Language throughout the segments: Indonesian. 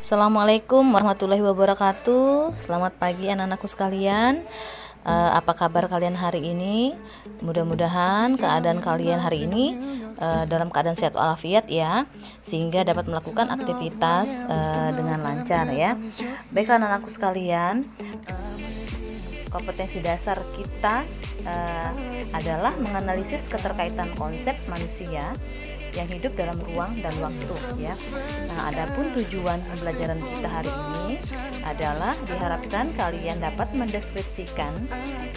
Assalamualaikum warahmatullahi wabarakatuh. Selamat pagi anak-anakku sekalian. Apa kabar kalian hari ini? Mudah-mudahan keadaan kalian hari ini dalam keadaan sehat walafiat ya, sehingga dapat melakukan aktivitas dengan lancar ya. Baiklah anak-anakku sekalian, kompetensi dasar kita adalah menganalisis keterkaitan konsep manusia yang hidup dalam ruang dan waktu ya. Nah, adapun tujuan pembelajaran kita hari ini adalah diharapkan kalian dapat mendeskripsikan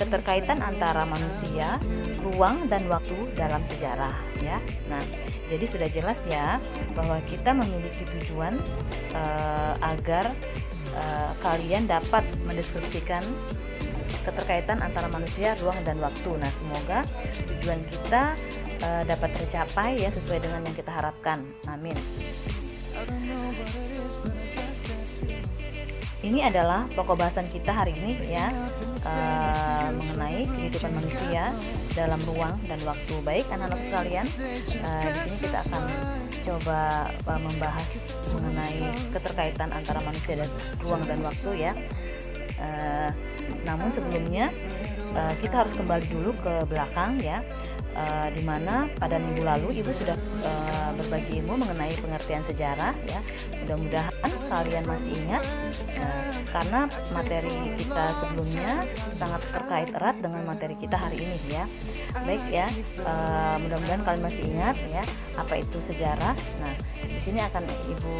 keterkaitan antara manusia, ruang dan waktu dalam sejarah ya. Nah, jadi sudah jelas ya bahwa kita memiliki tujuan agar kalian dapat mendeskripsikan keterkaitan antara manusia, ruang dan waktu. Nah, semoga tujuan kita dapat tercapai ya sesuai dengan yang kita harapkan. Amin. Ini adalah pokok bahasan kita hari ini ya, mengenai kehidupan manusia dalam ruang dan waktu. Baik anak-anak sekalian, di sini kita akan coba membahas mengenai keterkaitan antara manusia dan ruang dan waktu ya. Namun sebelumnya kita harus kembali dulu ke belakang ya, di mana pada minggu lalu Ibu sudah berbagi ilmu mengenai pengertian sejarah ya. Mudah-mudahan kalian masih ingat, karena materi kita sebelumnya sangat terkait erat dengan materi kita hari ini ya. Baik ya, mudah-mudahan kalian masih ingat ya apa itu sejarah. Nah, di sini akan Ibu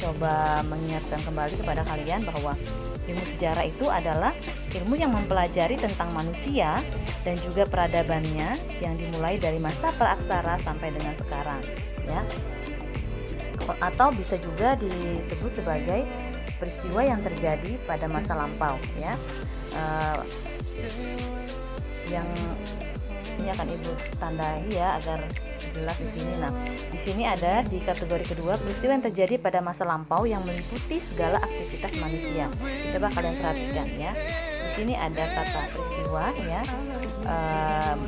coba mengingatkan kembali kepada kalian bahwa ilmu sejarah itu adalah ilmu yang mempelajari tentang manusia dan juga peradabannya yang dimulai dari masa praaksara sampai dengan sekarang ya. Atau bisa juga disebut sebagai peristiwa yang terjadi pada masa lampau ya. Yang ini akan Ibu tandai ya agar jelas di sini. Nah, di sini ada di kategori kedua peristiwa yang terjadi pada masa lampau yang meliputi segala aktivitas manusia. Coba kalian perhatikan ya. Di sini ada kata peristiwa ya,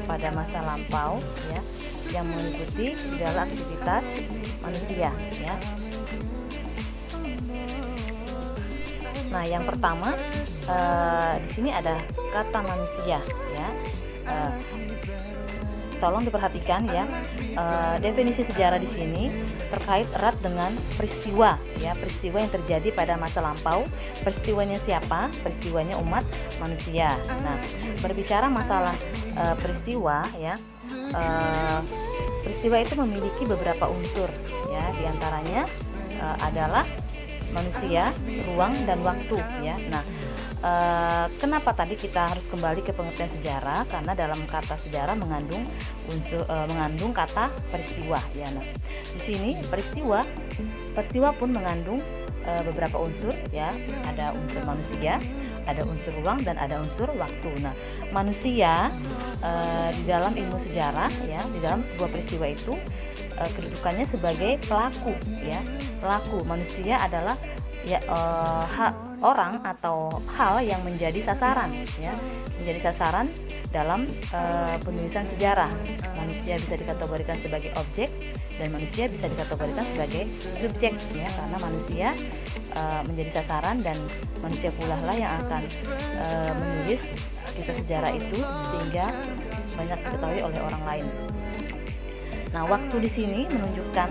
pada masa lampau ya, yang meliputi segala aktivitas manusia ya. Nah, yang pertama di sini ada kata manusia ya. Tolong diperhatikan ya, definisi sejarah di sini terkait erat dengan peristiwa ya, peristiwa yang terjadi pada masa lampau. Peristiwanya siapa? Peristiwanya umat manusia. Nah, berbicara masalah peristiwa ya, peristiwa itu memiliki beberapa unsur ya, diantaranya adalah manusia, ruang dan waktu ya. Nah, kenapa tadi kita harus kembali ke pengertian sejarah? Karena dalam kata sejarah mengandung mengandung kata peristiwa ya. Nah, di sini peristiwa pun mengandung beberapa unsur ya. Ada unsur manusia, ada unsur ruang dan ada unsur waktu. Nah, manusia di dalam ilmu sejarah ya, di dalam sebuah peristiwa itu kedudukannya sebagai pelaku ya. Pelaku manusia adalah ya, orang atau hal yang menjadi sasaran ya, menjadi sasaran dalam penulisan sejarah. Manusia bisa dikategorikan sebagai objek dan manusia bisa dikategorikan sebagai subjek ya, karena manusia menjadi sasaran dan manusia pula lah yang akan menulis kisah sejarah itu sehingga banyak diketahui oleh orang lain. Nah, waktu di sini menunjukkan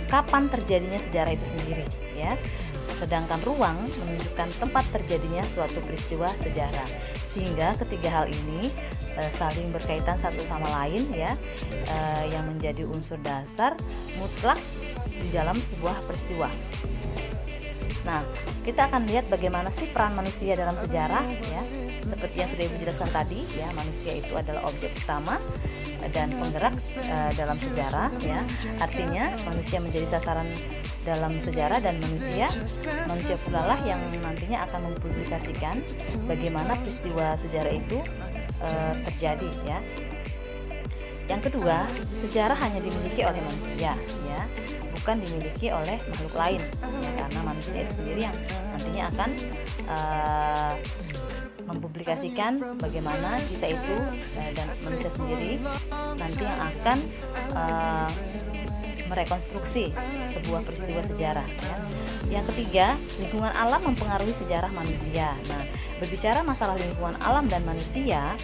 kapan terjadinya sejarah itu sendiri ya. Sedangkan ruang menunjukkan tempat terjadinya suatu peristiwa sejarah. Sehingga ketiga hal ini saling berkaitan satu sama lain ya, yang menjadi unsur dasar mutlak di dalam sebuah peristiwa. Nah, kita akan lihat bagaimana sih peran manusia dalam sejarah ya. Seperti yang sudah Ibu jelaskan tadi ya, manusia itu adalah objek utama dan penggerak dalam sejarah ya. Artinya manusia menjadi sasaran dalam sejarah dan manusia pula lah yang nantinya akan mempublikasikan bagaimana peristiwa sejarah itu terjadi ya. Yang kedua, sejarah hanya dimiliki oleh manusia ya, bukan dimiliki oleh makhluk lain ya, karena manusia itu sendiri yang nantinya akan mempublikasikan bagaimana kisah itu dan manusia sendiri nanti yang akan merekonstruksi sebuah peristiwa sejarah ya. Yang ketiga, lingkungan alam mempengaruhi sejarah manusia. Nah, berbicara masalah lingkungan alam dan manusia,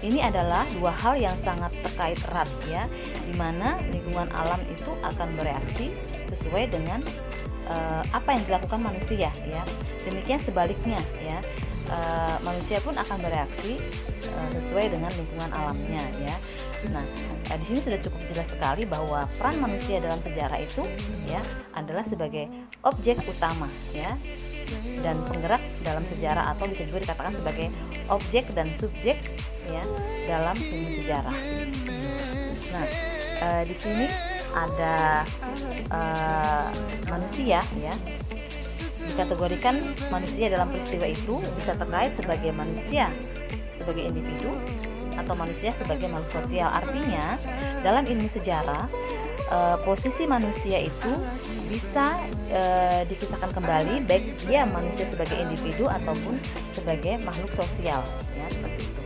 ini adalah dua hal yang sangat terkait erat ya, di mana lingkungan alam itu akan bereaksi sesuai dengan apa yang dilakukan manusia ya. Demikian sebaliknya ya, manusia pun akan bereaksi sesuai dengan lingkungan alamnya ya. Nah, di sini sudah cukup jelas sekali bahwa peran manusia dalam sejarah itu ya adalah sebagai objek utama ya, dan penggerak dalam sejarah, atau bisa juga dikatakan sebagai objek dan subjek ya dalam ilmu sejarah. Nah, di sini ada manusia ya, dikategorikan manusia dalam peristiwa itu bisa terkait sebagai manusia sebagai individu atau manusia sebagai makhluk sosial. Artinya dalam ilmu sejarah posisi manusia itu bisa dikisahkan kembali, baik dia manusia sebagai individu ataupun sebagai makhluk sosial ya, seperti itu.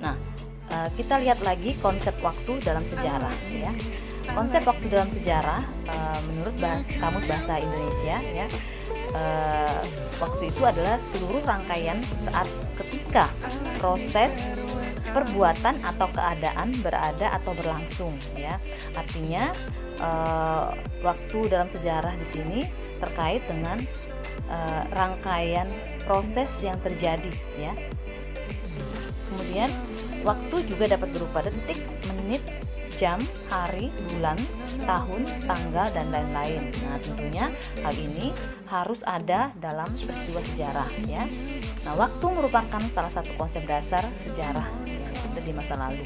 Nah, kita lihat lagi konsep waktu dalam sejarah ya. Konsep waktu dalam sejarah menurut Kamus Bahasa Indonesia ya, waktu itu adalah seluruh rangkaian saat ketika proses perbuatan atau keadaan berada atau berlangsung ya. Artinya waktu dalam sejarah di sini terkait dengan rangkaian proses yang terjadi ya. Kemudian waktu juga dapat berupa detik, menit, jam, hari, bulan, tahun, tanggal, dan lain-lain. Nah, tentunya hal ini harus ada dalam peristiwa sejarah ya. Nah, waktu merupakan salah satu konsep dasar sejarah yang ada di masa lalu.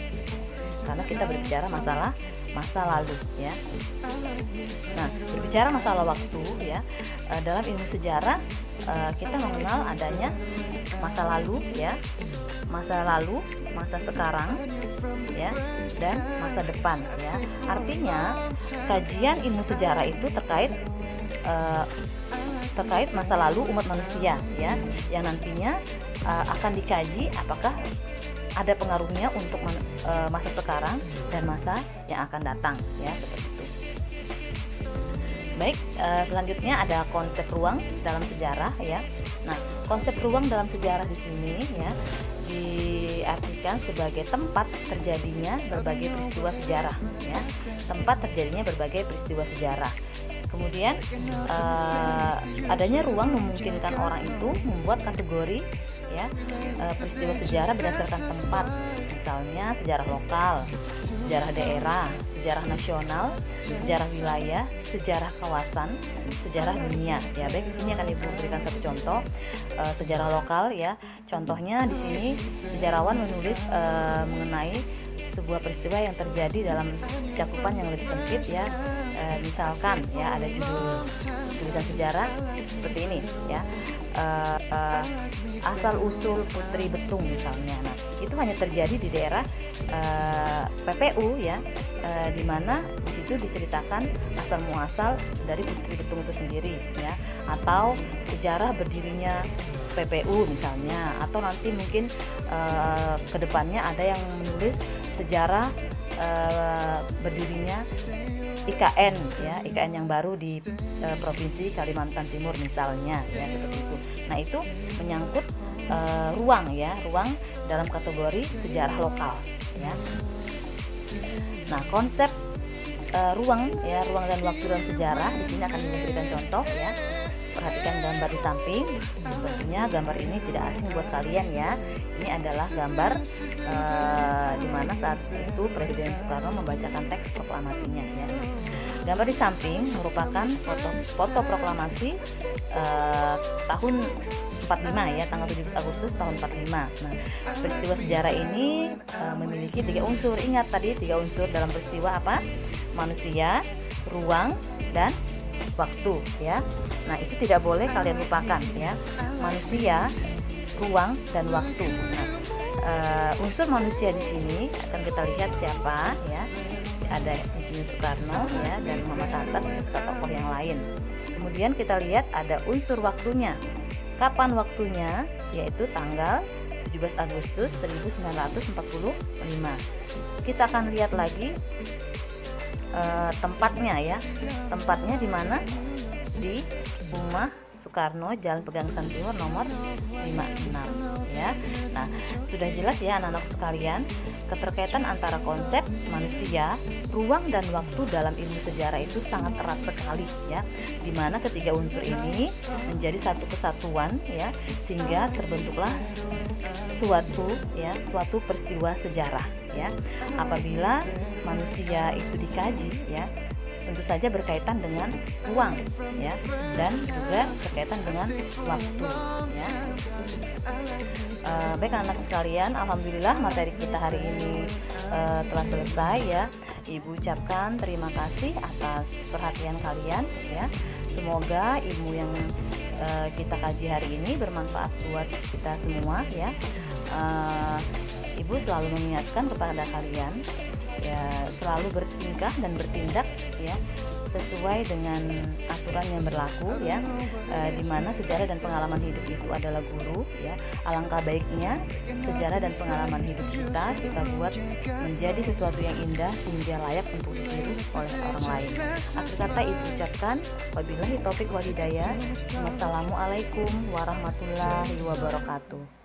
Karena kita berbicara masalah masa lalu ya. Nah, berbicara masalah waktu ya, dalam ilmu sejarah kita mengenal adanya masa lalu ya, masa lalu, masa sekarang ya, dan masa depan ya. Artinya kajian ilmu sejarah itu terkait masa lalu umat manusia ya, yang nantinya akan dikaji apakah ada pengaruhnya untuk masa sekarang dan masa yang akan datang ya, seperti itu. Baik, selanjutnya ada konsep ruang dalam sejarah ya. Nah, konsep ruang dalam sejarah di sini ya diartikan sebagai tempat terjadinya berbagai peristiwa sejarah ya. Tempat terjadinya berbagai peristiwa sejarah. Kemudian adanya ruang memungkinkan orang itu membuat kategori ya peristiwa sejarah berdasarkan tempat. Misalnya sejarah lokal, sejarah daerah, sejarah nasional, sejarah wilayah, sejarah kawasan, sejarah dunia. Ya, baik, di sini akan Ibu berikan satu contoh sejarah lokal ya. Contohnya di sini sejarawan menulis mengenai sebuah peristiwa yang terjadi dalam cakupan yang lebih sempit ya. Misalkan ya ada judul tulisan sejarah seperti ini ya. Asal usul Putri Betung misalnya. Nah, itu hanya terjadi di daerah PPU ya, di mana di situ diceritakan asal muasal dari Putri Betung itu sendiri ya, atau sejarah berdirinya PPU misalnya, atau nanti mungkin kedepannya ada yang menulis sejarah berdirinya IKN ya, IKN yang baru di Provinsi Kalimantan Timur misalnya ya, seperti itu. Nah, itu menyangkut ruang ya, ruang dalam kategori sejarah lokal ya. Nah, konsep ruang ya, ruang dan waktu dalam sejarah di sini akan diberikan contoh ya. Perhatikan gambar di samping. Tentunya gambar ini tidak asing buat kalian ya. Ini adalah gambar di mana saat itu Presiden Soekarno membacakan teks proklamasinya ya. Gambar di samping merupakan foto proklamasi tahun 45 ya, tanggal 17 Agustus tahun 45. Nah, peristiwa sejarah ini memiliki 3 unsur. Ingat tadi 3 unsur dalam peristiwa apa? Manusia, ruang, dan waktu ya. Nah, itu tidak boleh kalian lupakan ya. Manusia, ruang, dan waktu. Nah, unsur manusia di sini akan kita lihat siapa ya. Ada Insinyur Soekarno ya, dan Muhammad Hatta serta tokoh yang lain. Kemudian kita lihat ada unsur waktunya. Kapan waktunya? Yaitu tanggal 17 Agustus 1945. Kita akan lihat lagi tempatnya ya. Tempatnya di mana? Di Rumah Soekarno, Jalan Pegangsaan Timur nomor 56 ya. Nah, sudah jelas ya anak-anak sekalian, keterkaitan antara konsep manusia, ruang dan waktu dalam ilmu sejarah itu sangat erat sekali ya. Dimana ketiga unsur ini menjadi satu kesatuan ya, sehingga terbentuklah suatu peristiwa sejarah ya. Apabila manusia itu dikaji ya, tentu saja berkaitan dengan ruang ya, dan juga berkaitan dengan waktu ya. Baik anak-anak sekalian, alhamdulillah materi kita hari ini telah selesai ya. Ibu ucapkan terima kasih atas perhatian kalian ya. Semoga ilmu yang kita kaji hari ini bermanfaat buat kita semua ya. Ibu selalu mengingatkan kepada kalian ya, selalu bertingkah dan bertindak ya sesuai dengan aturan yang berlaku ya, di mana sejarah dan pengalaman hidup itu adalah guru ya. Alangkah baiknya sejarah dan pengalaman hidup kita buat menjadi sesuatu yang indah sehingga layak untuk ditiru oleh orang lain. Akhir kata ibu ucapkan wabillahi taufik wal hidayah. Wassalamualaikum warahmatullahi wabarakatuh.